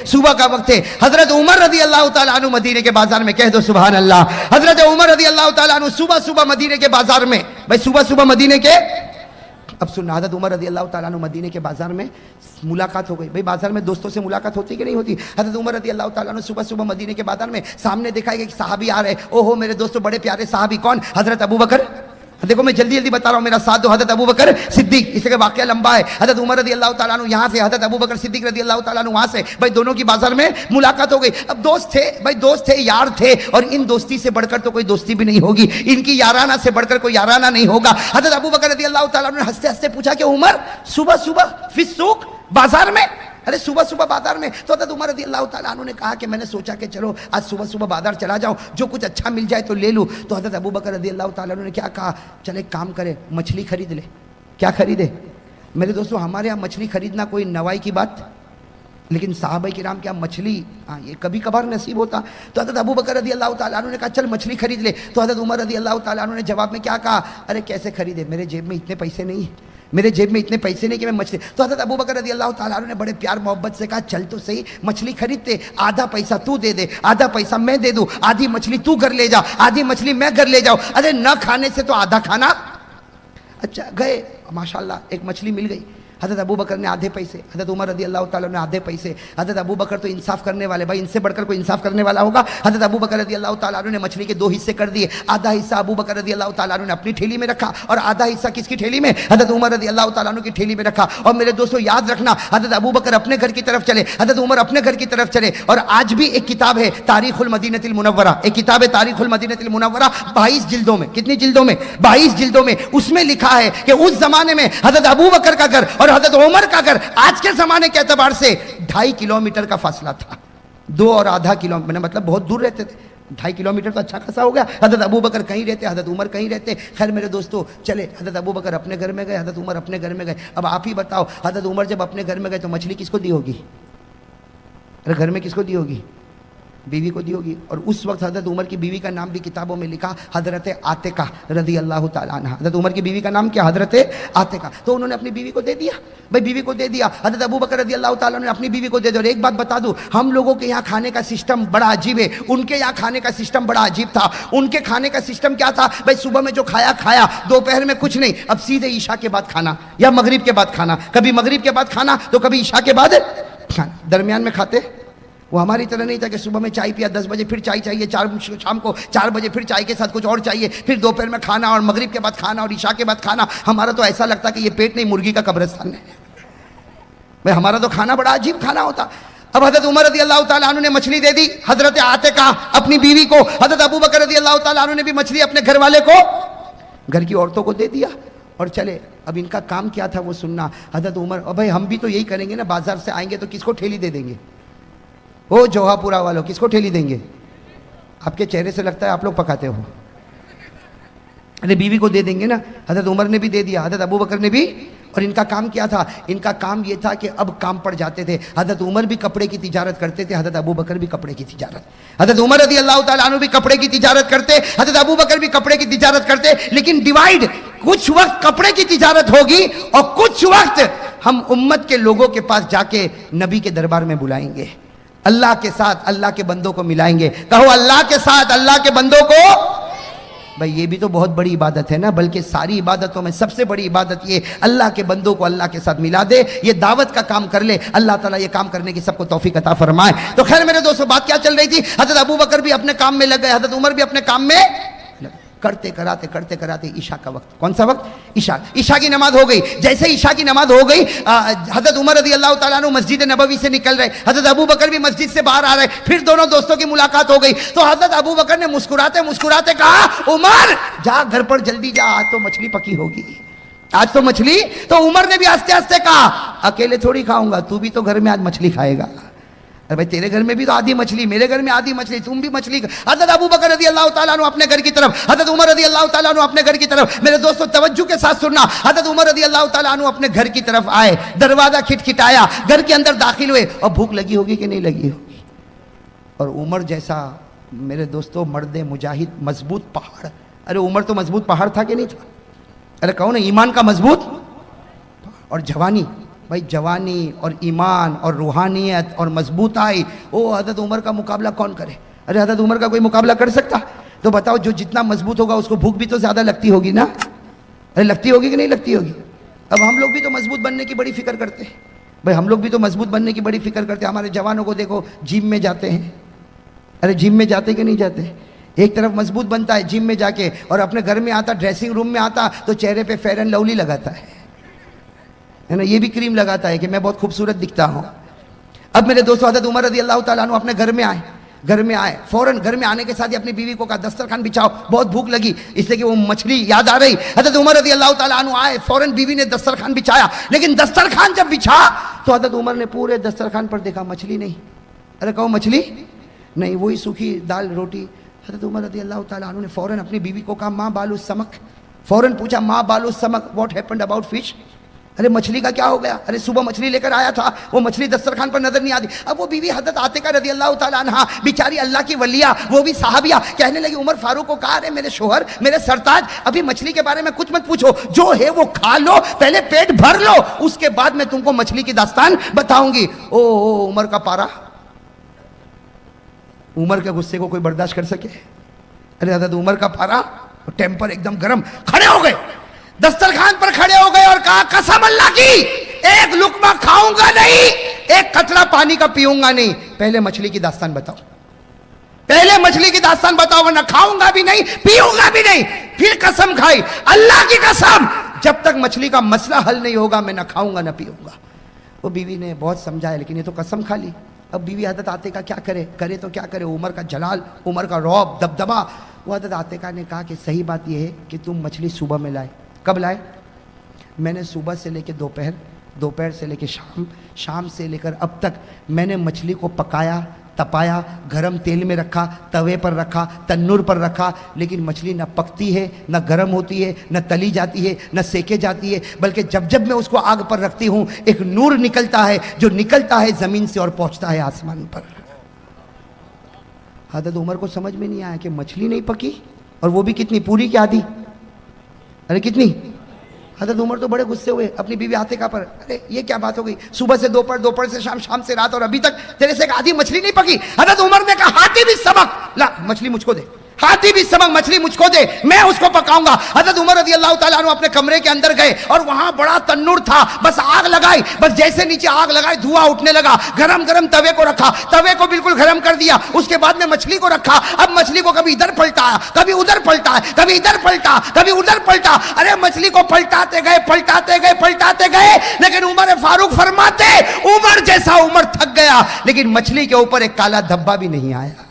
सुबह का वक्त है। हजरत उमर रदी अल्लाह ताला अन्हु मदीने के बाजार में, कह दो सुभान अल्लाह। हजरत उमर रदी अल्लाह ताला अन्हु सुबह सुबह मदीने के बाजार में, भाई सुबह सुबह मदीने के, अब सुनना, हजरत उमर रदी अल्लाह ताला अन्हु मदीने के बाजार में मुलाकात हो गई। भाई बाजार में दोस्तों से मुलाकात होती कि नहीं होती। हजरत उमर रदी अल्लाह ताला अन्हु सुबह सुबह मदीने के बाजार में सामने देखा कि सहाबी आ रहे। ओहो मेरे दोस्तों, बड़े प्यारे सहाबी, कौन? हजरत अबू बकर। देखो मैं जल्दी जल्दी बता रहा हूं, मेरा साथ दो। हजरत अबू बकर सिद्दीक, इसका वाकया लंबा है। हजरत उमर रदी अल्लाह ताला अन्हु यहां से, हजरत अबू बकर सिद्दीक रदी अल्लाह ताला अन्हु वहां से, भाई दोनों की बाजार में मुलाकात हो गई। अब दोस्त थे, भाई दोस्त थे, यार थे, और इन दोस्ती से बढ़कर तो कोई दोस्ती भी नहीं होगी, इनकी याराना से बढ़कर कोई याराना नहीं होगा। हजरत अबू बकर रदी अल्लाह ताला अन्हु ने हंसते हंसते पूछा कि उमर सुबह सुबह फिस सूक, बाजार में, अरे सुबह सुबह बाजार में। तो हजरत उमर रदी अल्लाह ताला अन्हु ने कहा कि मैंने सोचा कि चलो आज सुबह सुबह बाजार चला जाऊं, जो कुछ अच्छा मिल जाए तो ले लूं। तो हजरत अबू बकर रदी अल्लाह ताला अन्हु ने क्या कहा, चल एक काम करे, मछली खरीद ले। क्या खरीदे? मेरे दोस्तों, हमारे यहाँ मछली खरीदना कोई नवाई की बात, लेकिन साहबा किराम क्या मछली, ये कभी कभार नसीब होता। तो हजरत अबू बकर रदी अल्लाह ताला अन्हु ने कहा चल मछली खरीद ले। तो हजरत उमर रदी अल्लाह ताला अन्हु ने जवाब में क्या कहा, अरे कैसे खरीदे, मेरे जेब में इतने पैसे नहीं, मेरे जेब में इतने पैसे नहीं कि मैं मछली। तो हजरत अबू बकर रदी अल्लाह ताला अन्हु ने बड़े प्यार मोहब्बत से कहा चल तो सही, मछली खरीदते, आधा पैसा तू दे दे, आधा पैसा मैं दे दूं, आधी मछली तू घर ले जा, आधी मछली मैं घर ले जाऊं। अरे न खाने से तो आधा खाना। अच्छा गए, माशाल्लाह एक मछली मिल गई। हजरत अबू बकर ने आधे पैसे, हजरत उमर रदी अल्लाह ताला ने आधे पैसे। हजरत अबू बकर तो इंसाफ करने वाले, भाई इनसे बढ़कर कोई इंसाफ करने वाला होगा। हजरत अबू बकर रदी अल्लाह ताला ने मछली के दो हिस्से कर दिए। आधा हिस्सा अबू बकर रदी अल्लाह ताला ने अपनी ठेली में रखा, और आधा हिस्सा किसकी ठेली में? हजरत उमर रदी अल्लाह ताला की ठेली में रखा। और मेरे दोस्तों याद रखना, हजरत अबू बकर अपने घर की तरफ चले, हजरत उमर अपने घर की तरफ चले। और आज भी एक किताब है तारीखुल मदीनतिल मुनव्वरा, एक किताब है तारीखुल मदीनतिल मुनव्वरा, 22 जिल्दों में। कितनी जिल्दों में? 22 जिल्दों में। उसमें लिखा है कि उस जमाने में हजरत अबू बकर का घर और हजरत उमर का घर आज के जमाने के एतबार से 2.5 किलोमीटर का फासला था। 2 और आधा किलोमीटर, मतलब बहुत दूर रहते थे। 2.5 किलोमीटर तो अच्छा खासा हो गया। हजरत अबू बकर कहीं रहते, हजरत उमर कहीं रहते। खैर मेरे दोस्तों चले, हजरत अबू बकर अपने घर में गए, हजरत उमर अपने घर में गए। अब आप ही बताओ, हजरत उमर जब अपने घर में गए तो मछली किसको दी होगी? अरे घर में किसको दी होगी? बीवी को दी होगी। और उस वक्त हजरत उमर की बीवी का नाम भी किताबों में लिखा, हजरत आतिका रदी अल्लाह ताला अन्हा। हजरत उमर की बीवी का नाम क्या? हजरत आतिका। तो उन्होंने अपनी बीवी को दे दिया, भाई बीवी को दे दिया। हजरत अबू बकर रदी अल्लाह ताला ने अपनी बीवी को दे दिया। और एक बात बता दूं, हम लोगों के यहाँ खाने का सिस्टम बड़ा अजीब है, उनके यहाँ खाने का सिस्टम बड़ा अजीब था। उनके खाने का सिस्टम क्या था? भाई सुबह में जो खाया खाया, दोपहर में कुछ नहीं, अब सीधे ईशा के बाद खाना या मगरिब के बाद खाना। कभी मगरिब के बाद खाना तो कभी ईशा के बाद खाना, दरमियान में खाते। वो हमारी तरह नहीं था कि सुबह में चाय पिया, 10 बजे फिर चाय चाहिए, शाम को 4 बजे फिर चाय के साथ कुछ और चाहिए, फिर दोपहर में खाना और मगरिब के बाद खाना और ईशा के बाद खाना। हमारा तो ऐसा लगता कि ये पेट नहीं, मुर्गी का कब्रिस्तान है। भाई हमारा तो खाना बड़ा अजीब खाना होता। अब हजरत उमर रदी अल्लाह ताला अन्हु ने मछली दे दी हजरत आतिका अपनी बीवी को। हजरत अबू बकर रदी अल्लाह ताला अन्हु ने भी मछली अपने घर वाले को, घर की औरतों को दे दिया और चले। अब इनका काम क्या था वो सुनना। हजरत उमर, और भाई हम भी तो यही करेंगे ना, बाजार से आएंगे तो किसको ठेली दे देंगे? ओ जोहापुरा वालों, किसको ठेली देंगे? आपके चेहरे से लगता है आप लोग पकाते हो। अरे बीवी को दे देंगे ना। हजरत उमर ने भी दे दिया, हजरत अबू बकर ने भी। और इनका काम क्या था? इनका काम ये था कि अब काम पड़ जाते थे। हजरत उमर भी कपड़े की तिजारत करते थे, हजरत अबू बकर भी कपड़े की तिजारत। हजरत उमर रदी अल्लाह ताला अन्हु भी कपड़े की तिजारत करते, हजरत अबू बकर भी कपड़े की तिजारत करते। लेकिन डिवाइड, कुछ वक्त कपड़े की तिजारत होगी और कुछ वक्त हम उम्मत के लोगों के पास जाके नबी के दरबार में बुलाएंगे, अल्लाह के साथ अल्लाह के बंदों को मिलाएंगे। कहो अल्लाह के साथ अल्लाह के बंदों को। भाई ये भी तो बहुत बड़ी इबादत है ना, बल्कि सारी इबादतों में सबसे बड़ी इबादत ये अल्लाह के बंदों को अल्लाह के साथ मिला दे। ये दावत का काम कर ले, अल्लाह ताला ये काम करने की सबको तौफीक अता फरमाए। तो खैर मेरे दोस्तों बात क्या चल रही थी? हजरत अबू बकर भी अपने काम में लग गए, हजरत उमर भी अपने काम में करते कराते ईशा का वक्त, कौन सा वक्त? ईशा की नमाज हो गई। जैसे ईशा की नमाज हो गई, हजरत उमर रदी अल्लाह ताला अन्हु मस्जिद नबवी से निकल रहे, हजरत अबू बकर भी मस्जिद से बाहर आ रहे। फिर दोनों दोस्तों की मुलाकात हो गई। तो हजरत अबू बकर ने मुस्कुराते मुस्कुराते कहा, उमर जा घर पर जल्दी जा, आज तो मछली पकी होगी, आज तो मछली। तो उमर ने भी हंसते हंसते कहा, अकेले थोड़ी खाऊंगा, तू भी तो घर में आज मछली खाएगा। अरे भाई तेरे घर में भी तो आधी मछली, मेरे घर में आधी मछली, तुम भी मछली। हजरत अबू बकर रदी अल्लाह ताला अन्हु अपने घर की तरफ, हजरत उमर रदी अल्लाह ताला अन्हु अपने घर की तरफ। मेरे दोस्तों तवज्जो के साथ सुनना, हजरत उमर रदी अल्लाह ताला अन्हु अपने घर की तरफ आए, दरवाजा खिटखिटाया, घर के अंदर दाखिल हुए। और भूख लगी होगी कि नहीं लगी होगी? और उमर जैसा मेरे दोस्तों मर्द मुजाहिद, मजबूत पहाड़। अरे उमर तो मजबूत पहाड़ था कि नहीं था? अरे कहो ना, ईमान का मजबूत और जवानी। भाई जवानी और ईमान और रूहानियत और मजबूताई, ओ हज़रत उमर का मुकाबला कौन करे? अरे हज़रत उमर का कोई मुकाबला कर सकता? तो बताओ, जो जितना मजबूत होगा उसको भूख भी तो ज़्यादा लगती होगी ना? अरे लगती होगी कि नहीं लगती होगी? अब हम लोग भी तो मजबूत बनने की बड़ी फिक्र करते हैं भाई, हम लोग भी तो मजबूत बनने की बड़ी फिक्र करते हैं। हमारे जवानों को देखो, जिम में जाते हैं। अरे जिम में जाते कि नहीं जाते? एक तरफ मजबूत बनता है जिम में जाके, और अपने घर में आता, ड्रेसिंग रूम में आता तो चेहरे पे फेयर एंड लवली लगाता है ना, ये भी क्रीम लगाता है कि मैं बहुत खूबसूरत दिखता हूँ। अब मेरे दोस्तों, हज़रत उमर रज़ी अल्लाह ताला अन्हु अपने घर में आए, फौरन घर में आने के साथ ही अपनी बीवी को कहा दस्तरखान बिछाओ, बहुत भूख लगी, इसलिए कि वो मछली याद आ रही। हज़रत उमर रज़ी अल्लाह ताला अन्हु आए, फौरन बीवी ने दस्तरखान बिछाया, लेकिन दस्तरखान जब बिछा तो हज़रत उमर ने पूरे दस्तरखान पर देखा, मछली नहीं। अरे कहो मछली नहीं, वही सूखी दाल रोटी। हज़रत उमर रज़ी अल्लाह ताला अन्हु ने फौरन अपनी बीवी को कहा माँ बालू समक, फौरन पूछा माँ बालू समक, व्हाट हैपेंड अबाउट फिश? अरे मछली का क्या हो गया? अरे सुबह मछली लेकर आया था, वो मछली दस्तरखान पर नजर नहीं आती। अब वो बीवी हज़रत आतिका रज़ी अल्लाह ताला अन्हा, बेचारी अल्लाह की वलिया, वो भी साहबिया, कहने लगी उमर फारूक को कहा, अरे मेरे शोहर, मेरे सरताज, अभी मछली के बारे में कुछ मत पूछो, जो है वो खा लो, पहले पेट भर लो, उसके बाद मैं तुमको मछली की दास्तान बताऊंगी। ओ उमर का पारा, उमर के गुस्से को कोई बर्दाश्त कर सके? अरे हज़रत उमर का पारा, टेम्पर एकदम गर्म, खड़े हो गए, दस्तरखान पर खड़े हो गए और कहा कसम अल्लाह की, एक लुकमा खाऊंगा नहीं, एक कतरा पानी का पीऊंगा नहीं, पहले मछली की दास्तान बताओ, पहले मछली की दास्तान बताओ, वरना खाऊंगा भी नहीं पीऊंगा भी नहीं। फिर कसम खाई, अल्लाह की कसम, जब तक मछली का मसला हल नहीं होगा मैं ना खाऊंगा ना पीऊंगा। वो बीवी ने बहुत समझाया, लेकिन ये तो कसम खा ली। अब बीवी हज़रत आतिका क्या करे तो क्या करे? उमर का जलाल, उमर का रौब, दबदबा। वो हज़रत आतिका ने कहा कि सही बात यह है कि तुम मछली सुबह में लाए। कब लाए? मैंने सुबह से लेकर दोपहर, दोपहर से लेकर शाम, शाम से लेकर अब तक मैंने मछली को पकाया, तपाया, गरम तेल में रखा, तवे पर रखा, तन्नूर पर रखा, लेकिन मछली न पकती है, न गरम होती है, न तली जाती है, न सेके जाती है, बल्कि जब जब मैं उसको आग पर रखती हूँ एक नूर निकलता है, जो निकलता है ज़मीन से और पहुँचता है आसमान पर। हज़रत उमर को समझ में नहीं आया कि मछली नहीं पकी, और वो भी कितनी, पूरी की आधी? अरे कितनी? हज़रत उमर तो बड़े गुस्से हुए अपनी बीवी आतिका पर। अरे ये क्या बात हो गई, सुबह से दोपहर, दोपहर से शाम, शाम से रात, और अभी तक तेरे से एक आधी मछली नहीं पकी। हज़रत उमर ने कहा हाथी भी सबक ला, मछली मुझको दे, हाथी भी सबक मछली मुझको दे, मैं उसको पकाऊंगा। हज़रत उमर रज़ी अल्लाह ताला अन्हु अपने कमरे के अंदर गए और वहां बड़ा तन्नूर था, बस आग लगाई, बस जैसे नीचे आग लगाई धुआं उठने लगा, गरम गरम तवे को रखा, तवे को बिल्कुल गरम कर दिया, उसके बाद में मछली को रखा। अब मछली को कभी इधर पलटाया, कभी उधर पलटा, कभी इधर पलटा, कभी उधर पलटा। अरे मछली को पलटाते गए, पलटाते गए, पलटाते गए, लेकिन उमर फारूक फरमाते, उमर जैसा उमर थक गया, लेकिन मछली के ऊपर एक काला धब्बा भी नहीं आया।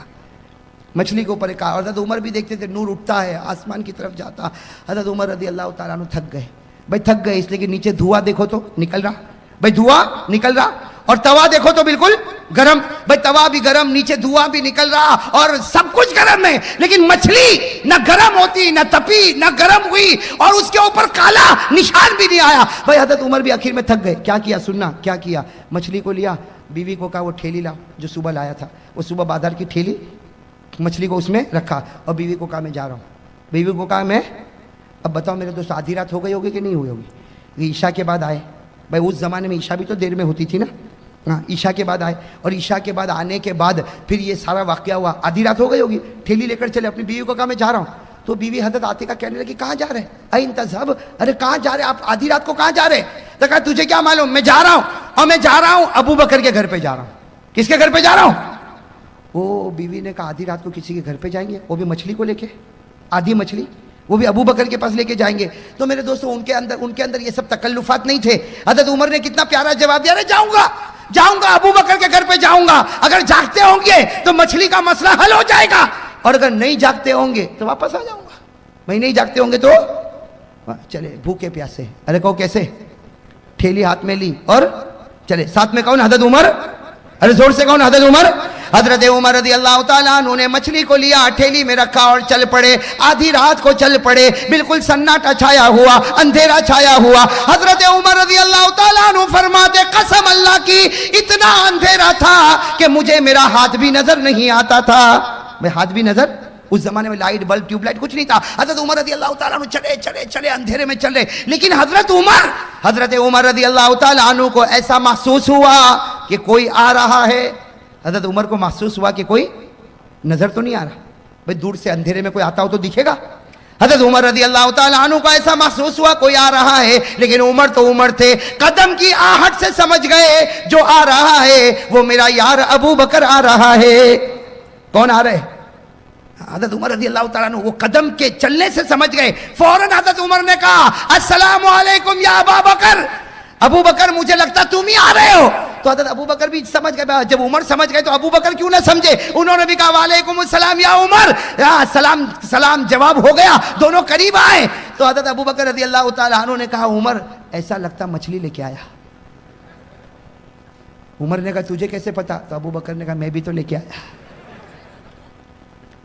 मछली के ऊपर एक, और हज़रत उमर भी देखते थे नूर उठता है, आसमान की तरफ जाता। हज़रत उमर रज़ी अल्लाह ताला अन्हु थक गए भाई, थक गए इसलिए कि नीचे धुआं देखो तो निकल रहा भाई, धुआं निकल रहा, और तवा देखो तो बिल्कुल गरम भाई, तवा भी गरम, नीचे धुआं भी निकल रहा, और सब कुछ गरम है, लेकिन मछली न गरम होती, न तपी, न गरम हुई, और उसके ऊपर काला निशान भी नहीं आया भाई। हज़रत उमर भी आखिर में थक गए। क्या किया? सुनना क्या किया? मछली को लिया, बीवी को कहा वो ठेली लाओ जो सुबह लाया था, वो सुबह बाजार की ठेली, मछली को उसमें रखा, और बीवी को कहा मैं जा रहा हूँ। बीवी को कहा मैं, अब बताओ मेरे दोस्त, आधी रात हो गई होगी कि नहीं हुई होगी? ईशा के बाद आए भाई, उस ज़माने में ईशा भी तो देर में होती थी ना। हाँ, ईशा के बाद आए, और ईशा के बाद आने के बाद फिर ये सारा वाक़या हुआ, आधी रात हो गई होगी। ठेली लेकर चले, अपनी बीवी को कहा मैं जा रहा हूँ। तो बीवी हज़रत आतिका कहने लगी कहाँ जा रहे? अइन तज़हब, अरे कहाँ जा रहे आप, आधी रात को कहाँ जा रहे? तो कहा तुझे क्या मालूम, मैं जा रहा हूँ, और मैं जा रहा हूँ अबू बकर के घर पे जा रहा हूँ। किसके घर पे जा रहा हूँ? वो बीवी ने कहा आधी रात को किसी के घर पे जाएंगे, वो भी मछली को लेके, आधी मछली, वो भी अबू बकर के पास लेके जाएंगे। तो मेरे दोस्तों उनके अंदर ये सब तकल्लुफात नहीं थे। हज़रत उमर ने कितना प्यारा जवाब दिया, अरे जाऊंगा, जाऊंगा अबू बकर के घर पे जाऊंगा, अगर जागते होंगे तो मछली का मसला हल हो जाएगा, और अगर नहीं जागते होंगे तो वापस आ जाऊंगा। भाई नहीं जागते होंगे तो चले भूखे प्यासे। अरे कहो कैसे? ठेली हाथ में ली और चले, साथ में कौन? हज़रत उमर। अरे जोर से कौन? हज़रत उमर। हज़रत उमर रज़ी अल्लाह ताला अन्हु ने मछली को लिया, ठेली में रखा और चल पड़े। आधी रात को चल पड़े, बिल्कुल सन्नाटा छाया हुआ, अंधेरा छाया हुआ। हज़रत उमर रज़ी अल्लाह ताला अन्हु फरमाते कसम अल्लाह की, इतना अंधेरा था कि मुझे मेरा हाथ भी नजर नहीं आता था। मैं हाथ भी नजर उस जमाने में लाइट बल्ब ट्यूबलाइट कुछ नहीं था। हजरत उमर रदी अल्लाह ताला अन्हु चले चले चले अंधेरे में चल रहे, लेकिन हजरत उमर रदी अल्लाह ताला अन्हु को ऐसा महसूस हुआ कि कोई आ रहा है। हजरत उमर को महसूस हुआ कि कोई नजर तो नहीं आ रहा। भाई दूर से अंधेरे में कोई आता हो तो दिखेगा। हजरत उमर रदी अल्लाह ताला अन्हु को ऐसा महसूस हुआ कोई आ रहा है, लेकिन उमर तो उमर थे, कदम की आहट से समझ गए जो आ रहा है वो मेरा यार अबू बकर आ रहा है। कौन आ रहे? हजरत उमर रदी अल्लाह ताला अन्हु वो कदम के चलने से समझ गए। फौरन हजरत उमर ने कहा अस्सलामु अलैकुम या अबू बकर। अबू बकर मुझे लगता तुम ही आ रहे हो। तो हजरत अबू बकर भी समझ गए। जब उमर समझ गए तो अबू बकर क्यों ना समझे, उन्होंने भी कहा वालेकुम सलाम या उमर। सलाम सलाम जवाब हो गया, दोनों करीब आए। तो हजरत अबू बकर रज़ी अल्लाह ताला अन्हु ने कहा उमर ऐसा लगता मछली लेके आया। उमर ने कहा तुझे कैसे पता? तो अबू बकर ने कहा मैं भी तो लेके आया।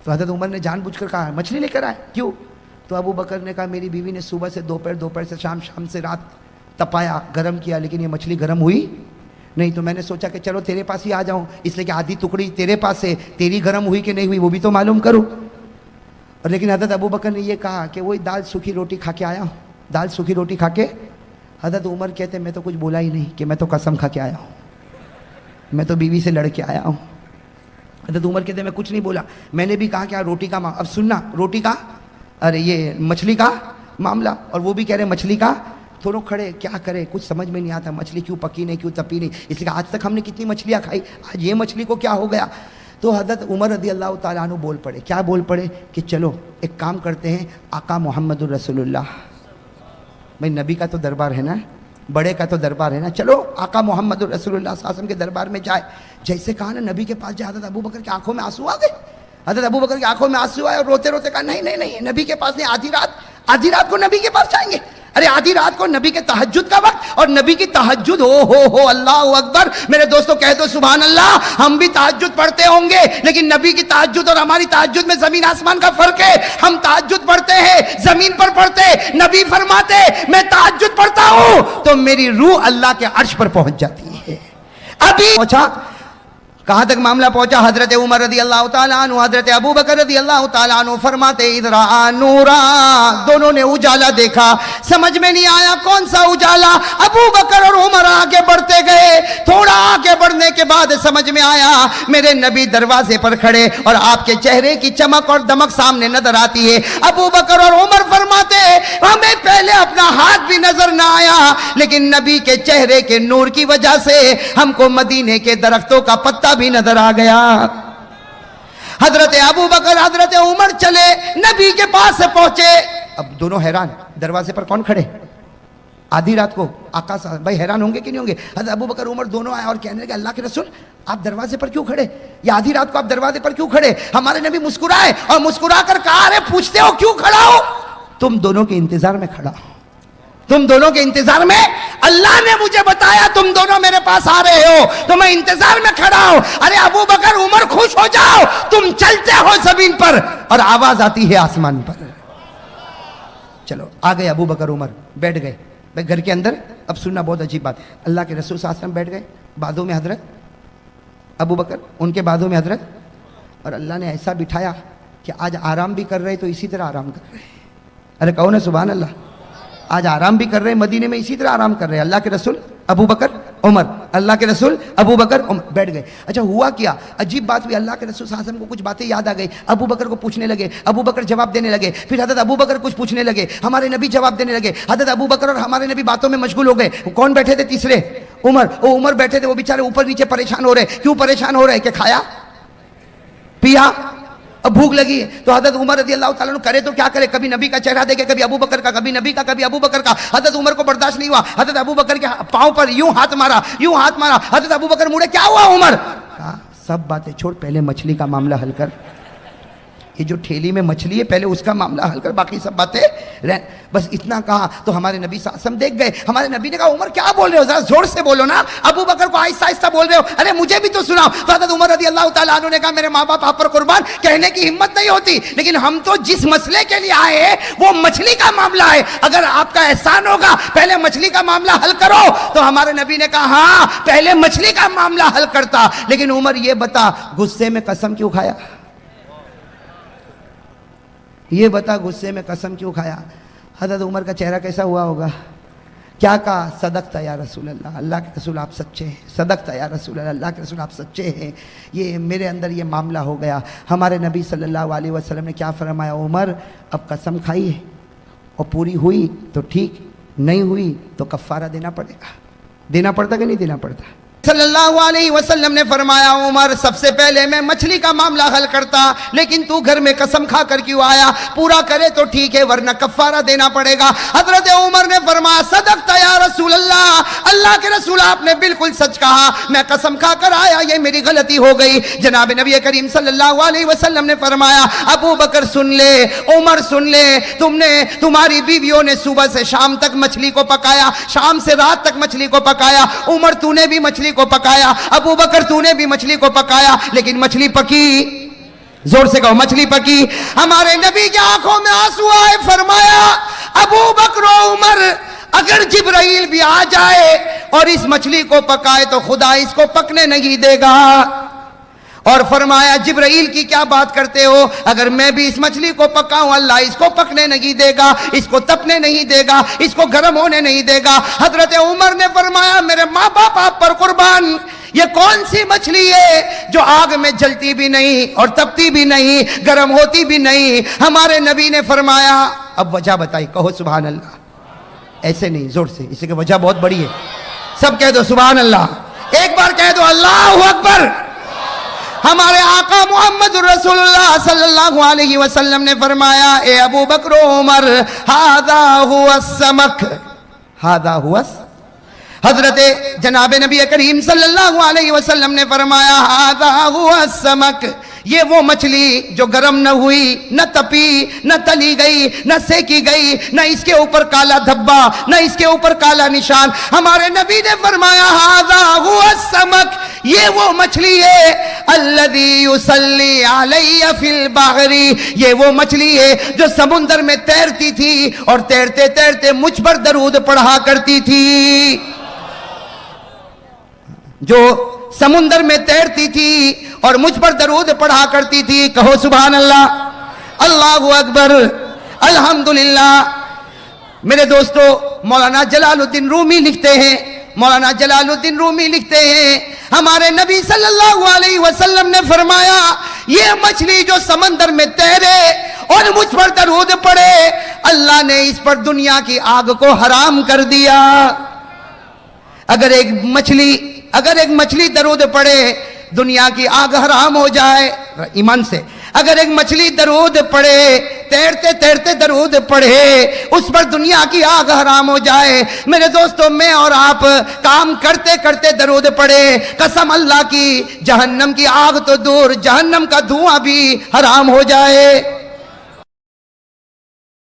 तो हजरत उमर ने जानबूझकर कहा मछली लेकर आए, क्यों? तो अबू बकर ने कहा मेरी बीवी ने सुबह से दोपहर, दोपहर से शाम, शाम से रात तपाया, गर्म किया, लेकिन ये मछली गर्म हुई नहीं। तो मैंने सोचा कि चलो तेरे पास ही आ जाऊं, इसलिए कि आधी टुकड़ी तेरे पास है, तेरी गर्म हुई कि नहीं हुई वो भी तो मालूम करूं। और लेकिन हजरत अबू बकर ने ये कहा कि वही दाल सूखी रोटी खा के आया हूँ, दाल सूखी रोटी खा के। हजरत उमर कहते मैं तो कुछ बोला ही नहीं कि मैं तो कसम खा के आया हूँ, मैं तो बीवी से लड़ के आया हूँ। हजरत उमर कहते मैं कुछ नहीं बोला, मैंने भी कहा क्या रोटी का अब सुनना, रोटी का अरे ये मछली का मामला, और वो भी कह रहे मछली का। दोनों खड़े क्या करे, कुछ समझ में नहीं आता, मछली क्यों पकी नहीं, क्यों तपी नहीं, इसलिए आज तक हमने कितनी मछलियाँ खाई, आज ये मछली को क्या हो गया। तो हजरत उमर रदी अल्लाह ताला अन्हु बोल पड़े, क्या बोल पड़े कि चलो एक काम करते हैं, आका मोहम्मदुर रसूलुल्लाह, भाई नबी का तो दरबार है ना, बड़े का तो दरबार है ना, चलो आका मोहम्मदुर रसूलुल्लाह सासम के दरबार में जाए। जैसे कहा ना नबी के पास जाए, हजरत अबू बकर की आंखों में आंसू आ गए। हजरत अबू बकर की आंखों में आंसू आए और रोते रोते कहा नहीं नहीं नहीं, नबी के पास नहीं, आधी रात को नबी के पास जाएंगे। अरे आधी रात को नबी के तहज्जुद का वक्त, और नबी की तहज्जुद हो अल्लाह अकबर। मेरे दोस्तों कह दो सुभान अल्लाह। हम भी तहज्जुद पढ़ते होंगे, लेकिन नबी की तहज्जुद और हमारी तहज्जुद में जमीन आसमान का फर्क है। हम तहज्जुद पढ़ते हैं जमीन पर पढ़ते, नबी फरमाते मैं तहज्जुद पढ़ता हूं तो मेरी रूह अल्लाह के अर्श पर पहुंच जाती है। अभी पहुंचा, कहां तक मामला पहुंचा? हजरत उमर रदी अल्लाह ताला अन्हु, हजरत अबू बकर रदी अल्लाह ताला अन्हु फरमाते इधरा नूरा, दोनों ने उजाला देखा, समझ में नहीं आया कौन सा उजाला। अबू बकर और उमर आगे बढ़ते गए, थोड़ा आगे बढ़ने के बाद समझ में आया मेरे नबी दरवाजे पर खड़े और आपके चेहरे की चमक और दमक सामने नजर आती है। अबू बकर और उमर फरमाते हमें पहले अपना हाथ भी नजर ना आया, लेकिन नबी के चेहरे के नूर की वजह से हमको मदीने के दरख्तों का पत्ता भी नजर आ गया। हजरत अबू बकर हजरत उमर चले, नबी के पास से पहुंचे। अब दोनों हैरान, दरवाजे पर कौन खड़े आधी रात को? आका साहब भाई हैरान होंगे कि नहीं होंगे? हजरत अबू बकर उमर दोनों आए और कहने लगे अल्लाह के रसूल आप दरवाजे पर क्यों खड़े, या आधी रात को आप दरवाजे पर क्यों खड़े? हमारे नबी मुस्कुराए और मुस्कुरा कर कहा अरे पूछते हो क्यों खड़ा हो? तुम दोनों के इंतजार में खड़ा हो, तुम दोनों के इंतजार में, अल्लाह ने मुझे बताया तुम दोनों मेरे पास आ रहे हो तो मैं इंतजार में खड़ा हूं। अरे अबू बकर उमर खुश हो जाओ, तुम चलते हो जमीन पर और आवाज आती है आसमान पर। चलो आ गए अबू बकर उमर, बैठ गए भाई घर के अंदर। अब सुनना बहुत अजीब बात, अल्लाह के रसूल सल्लल्लाहु अलैहि वसल्लम बैठ गए, बाजू में हजरत अबू बकर, उनके बाजू में हजरत, और अल्लाह ने ऐसा बिठाया कि आज आराम भी कर रहे तो इसी तरह आराम कर रहे। अरे कहो ना सुभान अल्लाह। आज आराम भी कर रहे हैं मदीने में, इसी तरह आराम कर रहे हैं। अल्लाह के रसूल अबू बकर उमर, अल्लाह के रसूल अबू बकर उमर बैठ गए। अच्छा हुआ क्या, अजीब बात हुई, अल्लाह के रसूल सल्लल्लाहु अलैहि वसल्लम को कुछ बातें याद आ गई, अबू बकर को पूछने लगे, अबू बकर जवाब देने लगे, फिर हजरत अबू बकर कुछ पूछने लगे, हमारे नबी जवाब देने लगे। हजरत अबू बकर और हमारे नबी बातों में मशगूल हो गए। कौन बैठे थे तीसरे? उमर। वो उमर बैठे थे, वो बेचारे ऊपर नीचे परेशान हो रहे। क्यों परेशान हो रहे? कि खाया पिया, अब भूख लगी है। तो हजरत उमर रज़ी अल्लाह ताला अन्हु करे तो क्या करे, कभी नबी का चेहरा देखे, कभी अबू बकर का, कभी नबी का, कभी अबू बकर का। हजरत उमर को बर्दाश्त नहीं हुआ, हजरत अबू बकर के पांव पर यूं हाथ मारा, यूं हाथ मारा। हजरत अबू बकर मुड़े, क्या हुआ उमर? कहा सब बातें छोड़, पहले मछली का मामला हल कर। ये जो ठेली में मछली है पहले उसका मामला हल कर, बाकी सब बातें रह। बस इतना कहा तो हमारे नबी सल्लल्लाहु अलैहि वसल्लम देख गए। हमारे नबी ने कहा उमर क्या बोल रहे हो, जरा जोर से बोलो ना, अबू बकर को आहिस्ता आहिस्ता बोल रहे हो, अरे मुझे भी तो सुनाओ। तो हज़रत उमर रज़ी अल्लाह ताला अन्हु ने कहा मेरे माँ बाप आप पर कुर्बान, कहने की हिम्मत नहीं होती, लेकिन हम तो जिस मसले के लिए आए हैं वो मछली का मामला है, अगर आपका एहसान होगा पहले मछली का मामला हल करो। तो हमारे नबी ने कहा हाँ पहले मछली का मामला हल करता, लेकिन उमर ये बता गुस्से में कसम क्यों खाया? ये बता गुस्से में कसम क्यों खाया? हज़रत उमर का चेहरा कैसा हुआ होगा? क्या कहा? सदक़ता या रसूल अल्लाह, अल्लाह के रसूल आप सच्चे हैं। सदक़ता या रसूल अल्लाह, अल्लाह के रसूल आप सच्चे हैं। ये मेरे अंदर ये मामला हो गया। हमारे नबी सल्लल्लाहु अलैहि वसल्लम ने क्या फरमाया? उमर अब कसम खाई है और पूरी हुई तो ठीक, नहीं हुई तो कफ़ारा देना पड़ेगा। देना पड़ता कि नहीं देना पड़ता? सल्लल्लाहु अलैहि वसल्लम ने फरमाया, उमर सबसे पहले मैं मछली का मामला हल करता, लेकिन तू घर में कसम खा कर क्यों आया? पूरा करे तो ठीक है, वरना कफ़ारा देना पड़ेगा। हजरत उमर ने फरमाया, सदक़ता या रसूल अल्लाह, अल्लाह के रसूल आपने बिल्कुल सच कहा, मैं कसम खा कर आया, ये मेरी गलती हो गई। जनाब नबी करीम सल्लल्लाहु अलैहि वसल्लम ने फरमाया, अबू बकर सुन ले, उमर सुन ले, तुमने तुम्हारी बीवियों ने सुबह से शाम तक मछली को पकाया, शाम से रात तक मछली को पकाया। उमर तूने भी मछली को पकाया, अबू बकर तूने भी मछली को पकाया, लेकिन मछली पकी, जोर से कहो, मछली पकी। हमारे नबी की आंखों में आंसू आए, फरमाया, अबू बकर और उमर, अगर जिब्राइल भी आ जाए और इस मछली को पकाए तो खुदा इसको पकने नहीं देगा। और फरमाया, जिब्राइल की क्या बात करते हो? अगर मैं भी इस मछली को पकाऊं, अल्लाह इसको पकने नहीं देगा, इसको तपने नहीं देगा, इसको गर्म होने नहीं देगा। हजरत उमर ने फरमाया, मेरे माँ बाप आप पर कुर्बान, ये कौन सी मछली है जो आग में जलती भी नहीं और तपती भी नहीं, गर्म होती भी नहीं? हमारे नबी ने फरमाया, अब वजह बताई, कहो सुभान अल्लाह। ऐसे नहीं, जोर से, इसकी वजह बहुत बड़ी है। सब कह दो सुभान अल्लाह, एक बार कह दो अल्लाह अकबर। हमारे आका मोहम्मद रसूलुल्लाह सल्लल्लाहु अलैहि वसल्लम ने फरमाया, ए अबू बकर उमर, हादा हुआ समक, हादा हुआ। हजरत जनाब नबी करीम सल्लल्लाहु अलैहि वसल्लम ने फरमाया, हादा हुआ समक, ये वो मछली जो गर्म न हुई, न तपी, न तली गई, न सेकी गई, न इसके ऊपर काला धब्बा, न इसके ऊपर काला निशान। हमारे नबी ने फरमाया, हादा हुआ समक, ये वो मछली है, अल्लज़ी युसल्ली अलैया फिल बहरी, ये वो मछली है जो समुद्र में तैरती थी और तैरते तैरते मुझ पर दरूद पढ़ा करती थी। जो समुद्र में तैरती थी और मुझ पर दरूद पढ़ा करती थी। कहो सुभान अल्लाह, अल्लाहु अकबर, अल्हम्दुलिल्लाह। मेरे दोस्तों, मौलाना जलालुद्दीन रूमी लिखते हैं, मौलाना जलालुद्दीन रूमी लिखते हैं, हमारे नबी सल्लल्लाहु अलैहि वसल्लम ने फरमाया, ये मछली जो समंदर में तैरे और मुझ पर दरूद पड़े, अल्लाह ने इस पर दुनिया की आग को हराम कर दिया। अगर एक मछली दरूद पड़े, दुनिया की आग हराम हो जाए, ईमान से। अगर एक मछली दरूद पड़े, तैरते तैरते दरूद पढ़े, उस पर दुनिया की आग हराम हो जाए। मेरे दोस्तों, मैं और आप काम करते करते दरूद पढ़े, कसम अल्लाह की, जहन्नम की आग तो दूर, जहन्नम का धुआं भी हराम हो जाए।